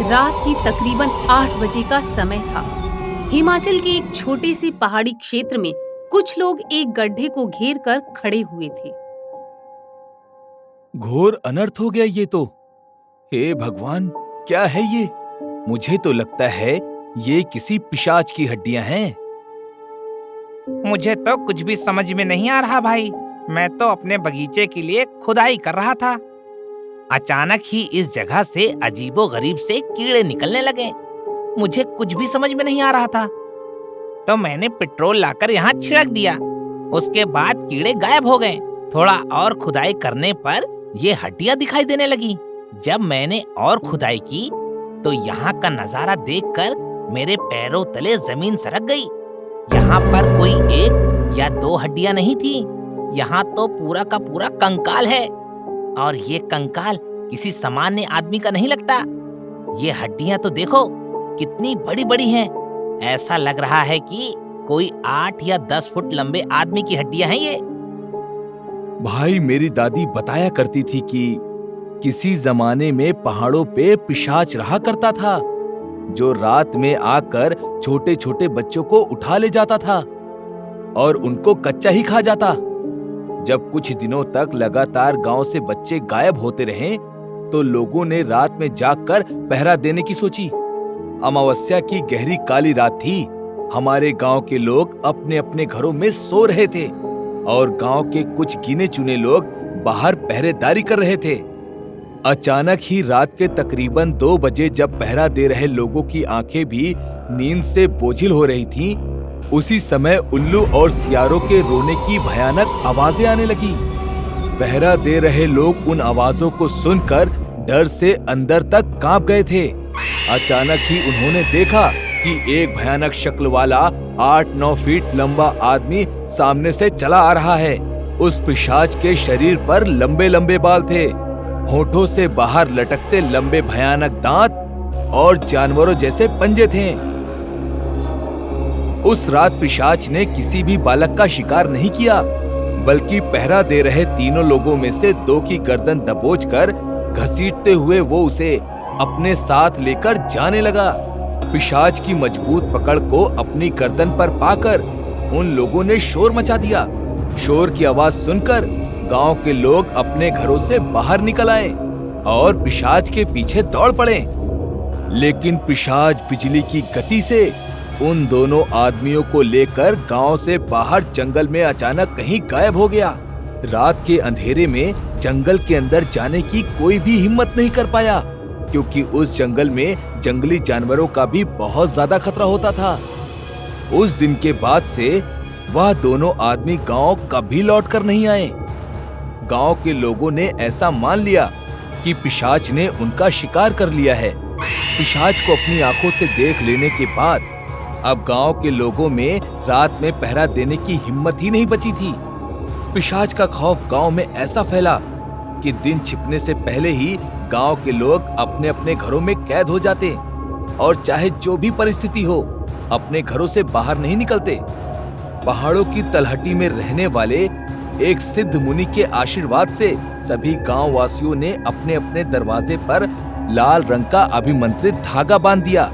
रात की तकरीबन 8 बजे का समय था। हिमाचल के एक छोटे से पहाड़ी क्षेत्र में कुछ लोग एक गड्ढे को घेर कर खड़े हुए थे। घोर अनर्थ हो गया ये तो। हे भगवान, क्या है ये? मुझे तो लगता है ये किसी पिशाच की हड्डियां हैं। मुझे तो कुछ भी समझ में नहीं आ रहा भाई। मैं तो अपने बगीचे के लिए खुदाई कर रहा था। अचानक ही इस जगह से अजीबोगरीब से कीड़े निकलने लगे। मुझे कुछ भी समझ में नहीं आ रहा था, तो मैंने पेट्रोल लाकर यहाँ छिड़क दिया। उसके बाद कीड़े गायब हो गए। थोड़ा और खुदाई करने पर ये हड्डियां दिखाई देने लगी। जब मैंने और खुदाई की तो यहाँ का नजारा देखकर मेरे पैरों तले जमीन सरक गई। यहाँ पर कोई एक या दो हड्डियां नहीं थी, यहाँ तो पूरा का पूरा कंकाल है। और ये कंकाल किसी सामान्य आदमी का नहीं लगता। ये हड्डियां तो देखो कितनी बड़ी बड़ी हैं। ऐसा लग रहा है कि कोई 8 या 10 फुट लंबे आदमी की हड्डियां हैं ये। भाई, मेरी दादी बताया करती थी कि किसी जमाने में पहाड़ों पे पिशाच रहा करता था, जो रात में आकर छोटे छोटे बच्चों को उठा ले जाता था और उनको कच्चा ही खा जाता। जब कुछ दिनों तक लगातार गांव से बच्चे गायब होते रहे, तो लोगों ने रात में जागकर पहरा देने की सोची। अमावस्या की गहरी काली रात थी। हमारे गांव के लोग अपने अपने घरों में सो रहे थे और गांव के कुछ गिने चुने लोग बाहर पहरेदारी कर रहे थे। अचानक ही रात के तकरीबन 2 बजे, जब पहरा दे रहे लोगों की आंखें भी नींद से बोझिल हो रही थीं, उसी समय उल्लू और सियारों के रोने की भयानक आवाजें आने लगी। पहरा दे रहे लोग उन आवाजों को सुनकर डर से अंदर तक कांप गए थे। अचानक ही उन्होंने देखा कि एक भयानक शक्ल वाला 8-9 फीट लंबा आदमी सामने से चला आ रहा है। उस पिशाच के शरीर पर लंबे लंबे बाल थे, होठों से बाहर लटकते लंबे भयानक दांत और जानवरों जैसे पंजे थे। उस रात पिशाच ने किसी भी बालक का शिकार नहीं किया, बल्कि पहरा दे रहे तीनों लोगों में से 2 की गर्दन दबोचकर घसीटते हुए वो उसे अपने साथ लेकर जाने लगा। पिशाच की मजबूत पकड़ को अपनी गर्दन पर पाकर उन लोगों ने शोर मचा दिया। शोर की आवाज सुनकर गांव के लोग अपने घरों से बाहर निकल आए और पिशाच के पीछे दौड़ पड़े। लेकिन पिशाच बिजली की गति से उन दोनों आदमियों को लेकर गांव से बाहर जंगल में अचानक कहीं गायब हो गया। रात के अंधेरे में जंगल के अंदर जाने की कोई भी हिम्मत नहीं कर पाया, क्योंकि उस जंगल में जंगली जानवरों का भी बहुत ज्यादा खतरा होता था। उस दिन के बाद से वह दोनों आदमी गांव कभी लौट कर नहीं आए। गांव के लोगों ने ऐसा मान लिया कि पिशाच ने उनका शिकार कर लिया है। पिशाच को अपनी आंखों से देख लेने के बाद अब गांव के लोगों में रात में पहरा देने की हिम्मत ही नहीं बची थी। पिशाच का खौफ गांव में ऐसा फैला कि दिन छिपने से पहले ही गांव के लोग अपने अपने घरों में कैद हो जाते और चाहे जो भी परिस्थिति हो, अपने घरों से बाहर नहीं निकलते। पहाड़ों की तलहटी में रहने वाले एक सिद्ध मुनि के आशीर्वाद से सभी गांव वासियों ने अपने अपने दरवाजे पर लाल रंग का अभिमंत्रित धागा बांध दिया,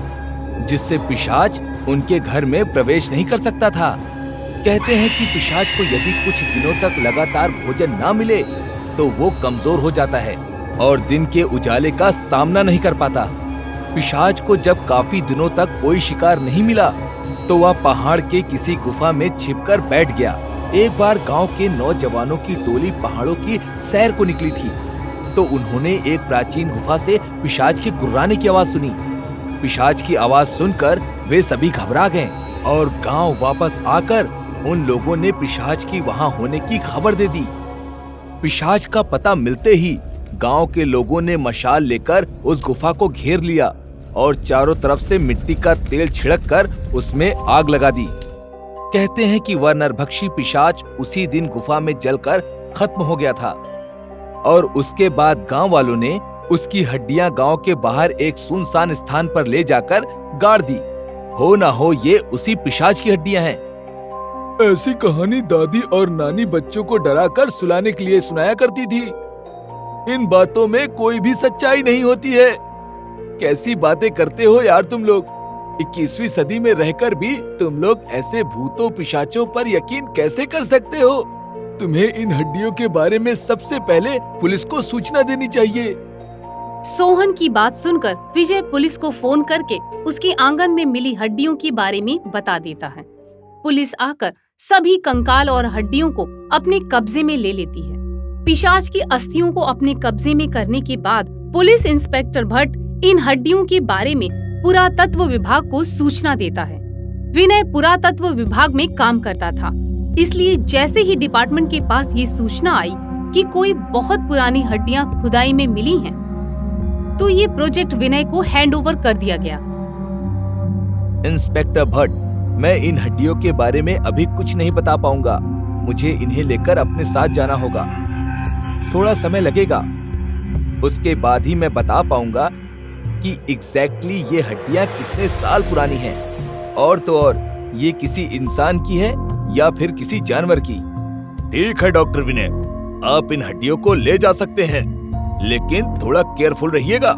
जिससे पिशाच उनके घर में प्रवेश नहीं कर सकता था। कहते हैं कि पिशाच को यदि कुछ दिनों तक लगातार भोजन ना मिले तो वो कमजोर हो जाता है और दिन के उजाले का सामना नहीं कर पाता। पिशाच को जब काफी दिनों तक कोई शिकार नहीं मिला तो वह पहाड़ के किसी गुफा में छिपकर बैठ गया। एक बार गांव के नौजवानों की टोली पहाड़ों की सैर को निकली थी, तो उन्होंने एक प्राचीन गुफा से पिशाच के गुर्राने की आवाज सुनी। पिशाच की आवाज सुनकर वे सभी घबरा गए और गांव वापस आकर उन लोगों ने पिशाच की वहां होने की खबर दे दी। पिशाच का पता मिलते ही गांव के लोगों ने मशाल लेकर उस गुफा को घेर लिया और चारों तरफ से मिट्टी का तेल छिड़ककर उसमें आग लगा दी। कहते हैं कि वह नरभक्षी पिशाच उसी दिन गुफा में जलकर खत्म हो गया था और उसके बाद गांव वालों ने उसकी हड्डियां गांव के बाहर एक सुनसान स्थान पर ले जाकर गाड़ दी। हो ना हो ये उसी पिशाच की हड्डियां हैं। ऐसी कहानी दादी और नानी बच्चों को डराकर सुलाने के लिए सुनाया करती थी। इन बातों में कोई भी सच्चाई नहीं होती है। कैसी बातें करते हो यार तुम लोग। 21वीं सदी में रहकर भी तुम लोग ऐसे भूतों पिशाचों पर यकीन कैसे कर सकते हो? तुम्हें इन हड्डियों के बारे में सबसे पहले पुलिस को सूचना देनी चाहिए। सोहन की बात सुनकर विजय पुलिस को फोन करके उसके आंगन में मिली हड्डियों के बारे में बता देता है। पुलिस आकर सभी कंकाल और हड्डियों को अपने कब्जे में ले लेती है। पिशाच की अस्थियों को अपने कब्जे में करने के बाद पुलिस इंस्पेक्टर भट्ट इन हड्डियों के बारे में पुरातत्व विभाग को सूचना देता है। विनय पुरातत्व विभाग में काम करता था, इसलिए जैसे ही डिपार्टमेंट के पास ये सूचना आई कि कोई बहुत पुरानी हड्डियां खुदाई में मिली हैं, तो ये प्रोजेक्ट विनय को हैंडओवर कर दिया गया। इंस्पेक्टर भट्ट, मैं इन हड्डियों के बारे में अभी कुछ नहीं बता पाऊंगा। मुझे इन्हें लेकर अपने साथ जाना होगा। थोड़ा समय लगेगा, उसके बाद ही मैं बता पाऊंगा कि एग्जैक्टली ये हड्डियां कितने साल पुरानी हैं। और तो और ये किसी इंसान की है या फिर किसी जानवर की। ठीक है डॉक्टर विनय, आप इन हड्डियों को ले जा सकते हैं, लेकिन थोड़ा केयरफुल रहिएगा।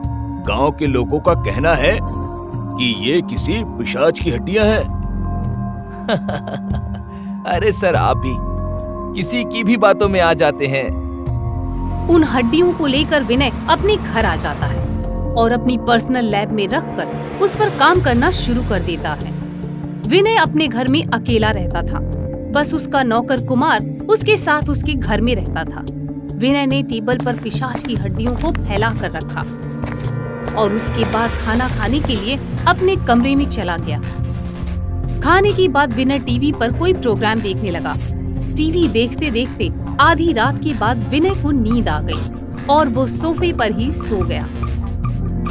गांव के लोगों का कहना है कि ये किसी पिशाच की हड्डियां हैं। अरे सर, आप भी किसी की भी बातों में आ जाते हैं। उन हड्डियों को लेकर विनय अपने घर आ जाता है और अपनी पर्सनल लैब में रखकर उस पर काम करना शुरू कर देता है। विनय अपने घर में अकेला रहता था, बस उसका नौकर कुमार उसके साथ उसके घर में रहता था। विनय ने टेबल पर पिशाच की हड्डियों को फैला कर रखा और उसके बाद खाना खाने के लिए अपने कमरे में चला गया। खाने के बाद विनय टीवी पर कोई प्रोग्राम देखने लगा। टीवी देखते देखते आधी रात के बाद विनय को नींद आ गई और वो सोफे पर ही सो गया।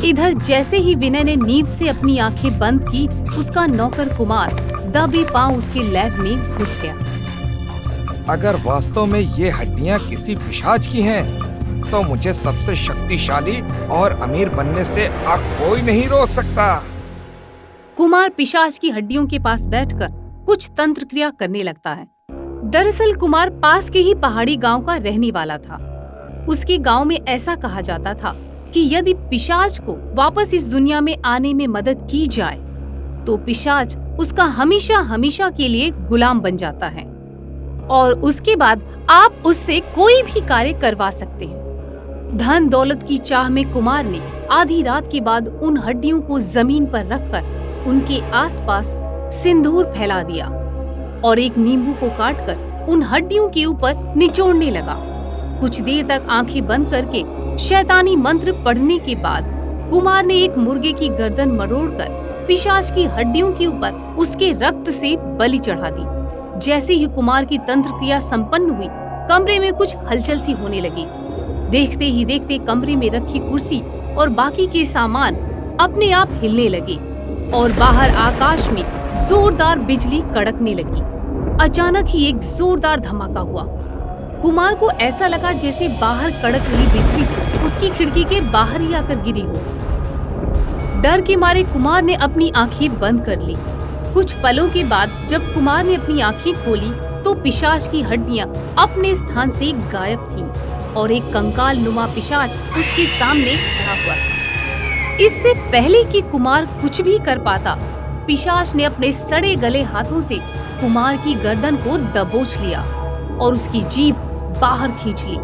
इधर जैसे ही विनय ने नींद से अपनी आंखें बंद की, उसका नौकर कुमार दबे पांव उसके लैब में घुस गया। अगर वास्तव में ये हड्डियां किसी पिशाच की हैं, तो मुझे सबसे शक्तिशाली और अमीर बनने से अब कोई नहीं रोक सकता। कुमार पिशाच की हड्डियों के पास बैठकर कुछ तंत्र क्रिया करने लगता है। दरअसल कुमार पास के ही पहाड़ी गांव का रहने वाला था। उसके गांव में ऐसा कहा जाता था कि यदि पिशाच को वापस इस दुनिया में आने में मदद की जाए, तो पिशाच उसका हमेशा हमेशा के लिए गुलाम बन जाता है और उसके बाद आप उससे कोई भी कार्य करवा सकते हैं। धन दौलत की चाह में कुमार ने आधी रात के बाद उन हड्डियों को जमीन पर रखकर उनके आसपास सिंदूर फैला दिया और एक नींबू को काटकर उन हड्डियों के ऊपर निचोड़ने लगा। कुछ देर तक आंखें बंद करके शैतानी मंत्र पढ़ने के बाद कुमार ने एक मुर्गे की गर्दन मरोड़कर पिशाच की हड्डियों के ऊपर उसके रक्त से बलि चढ़ा दी। जैसे ही कुमार की तंत्र क्रिया संपन्न हुई, कमरे में कुछ हलचल सी होने लगी। देखते ही देखते कमरे में रखी कुर्सी और बाकी के सामान अपने आप हिलने लगे और बाहर आकाश में जोरदार बिजली कड़कने लगी। अचानक ही एक जोरदार धमाका हुआ। कुमार को ऐसा लगा जैसे बाहर कड़क रही बिजली उसकी खिड़की के बाहर ही आकर गिरी हो। डर के मारे कुमार ने अपनी आंखें बंद कर ली। कुछ पलों के बाद जब कुमार ने अपनी आंखें खोली, तो पिशाच की हड्डियां अपने स्थान से गायब थीं और एक कंकाल नुमा पिशाच उसके सामने खड़ा हुआ था। इससे पहले कि कुमार कुछ भी कर पाता, पिशाच ने अपने सड़े गले हाथों से कुमार की गर्दन को दबोच लिया और उसकी जीभ बाहर खींच ली।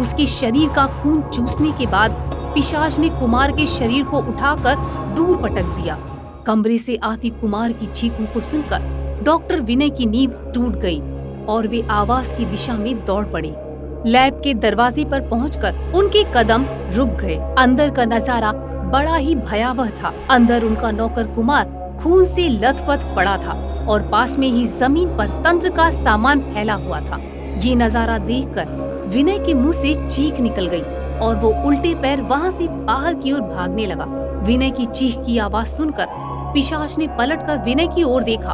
उसके शरीर का खून चूसने के बाद पिशाच ने कुमार के शरीर को उठाकर दूर पटक दिया। कमरे से आती कुमार की चीखों को सुनकर डॉक्टर विनय की नींद टूट गई और वे आवाज की दिशा में दौड़ पड़े। लैब के दरवाजे पर पहुंचकर उनके कदम रुक गए। अंदर का नजारा बड़ा ही भयावह था। अंदर उनका नौकर कुमार खून से लथपथ पड़ा था और पास में ही जमीन पर तंत्र का सामान फैला हुआ था। ये नजारा देखकर विनय के मुंह से चीख निकल गई और वो उल्टे पैर वहां से बाहर की ओर भागने लगा। विनय की चीख की आवाज सुनकर पिशाच ने पलटकर विनय की ओर देखा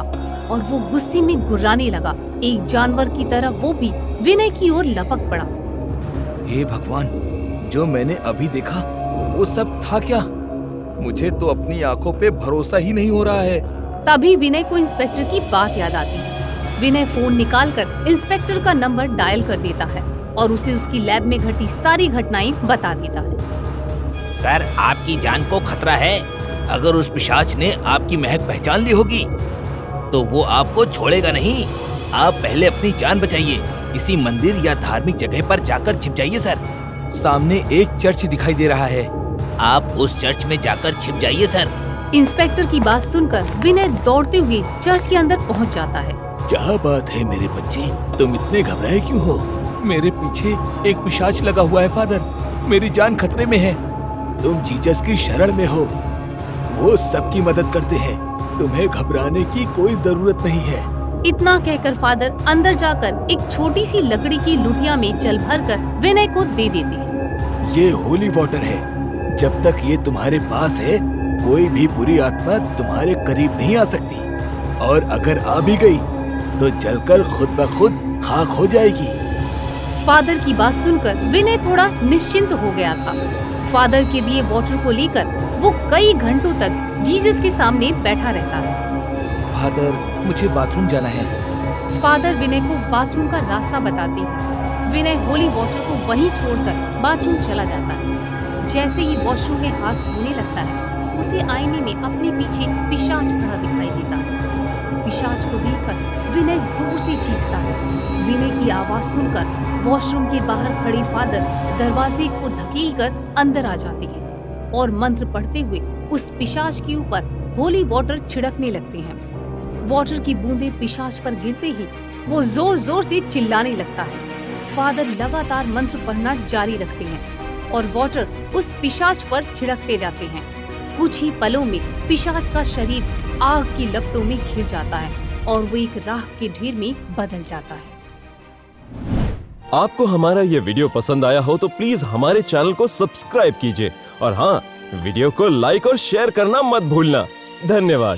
और वो गुस्से में गुर्राने लगा। एक जानवर की तरह वो भी विनय की ओर लपक पड़ा। हे भगवान, जो मैंने अभी देखा वो सब था क्या? मुझे तो अपनी आंखों पे भरोसा ही नहीं हो रहा है। तभी विनय को इंस्पेक्टर की बात याद आती है। विनय फोन निकालकर इंस्पेक्टर का नंबर डायल कर देता है और उसे उसकी लैब में घटी सारी घटनाएं बता देता है। सर, आपकी जान को खतरा है। अगर उस पिशाच ने आपकी महक पहचान ली होगी तो वो आपको छोड़ेगा नहीं। आप पहले अपनी जान बचाइए। किसी मंदिर या धार्मिक जगह पर जाकर छिप जाइए सर। सामने एक चर्च दिखाई दे रहा है। आप उस चर्च में जाकर छिप जाइए सर। इंस्पेक्टर की बात सुनकर विनय दौड़ते हुए चर्च के अंदर पहुंच जाता है। क्या बात है मेरे बच्चे, तुम इतने घबराए क्यों हो? मेरे पीछे एक पिशाच लगा हुआ है फादर, मेरी जान खतरे में है। तुम जीसस की शरण में हो, वो सबकी मदद करते हैं, तुम्हें घबराने की कोई जरूरत नहीं है। इतना कहकर फादर अंदर जाकर एक छोटी सी लकड़ी की लुटिया में जल भरकर विनय को दे देते हैं। ये होली वाटर है, जब तक ये तुम्हारे पास है कोई भी बुरी आत्मा तुम्हारे करीब नहीं आ सकती, और अगर आ भी गई तो जलकर खुद ब खुद खाक हो जाएगी। फादर की बात सुनकर विनय थोड़ा निश्चिंत हो गया था। फादर के दिए वाटर को लेकर वो कई घंटों तक जीसस के सामने बैठा रहता है। फादर, मुझे बाथरूम जाना है। फादर विनय को बाथरूम का रास्ता बताते हैं। विनय होली वाटर को वहीं छोड़कर बाथरूम चला जाता है। जैसे ही वॉशरूम में हाथ धोने लगता है, उसे आईने में अपने पीछे पिशाच खड़ा दिखाई देता है। पिशाच को देखकर विनय जोर से चीखता है। विनय की आवाज सुनकर वॉशरूम के बाहर खड़े फादर दरवाजे को धकेलकर अंदर आ जाते हैं और मंत्र पढ़ते हुए उस पिशाच के ऊपर होली वाटर छिड़कने लगते हैं। वाटर की बूंदें पिशाच पर गिरते ही वो जोर जोर से चिल्लाने लगता है। फादर लगातार मंत्र पढ़ना जारी रखते हैं और वाटर उस पिशाच पर छिड़कते जाते हैं। कुछ ही पलों में पिशाच का शरीर आग की लपटों में घिर जाता है और वो एक राख के ढेर में बदल जाता है। आपको हमारा ये वीडियो पसंद आया हो तो प्लीज हमारे चैनल को सब्सक्राइब कीजिए और हाँ, वीडियो को लाइक और शेयर करना मत भूलना। धन्यवाद।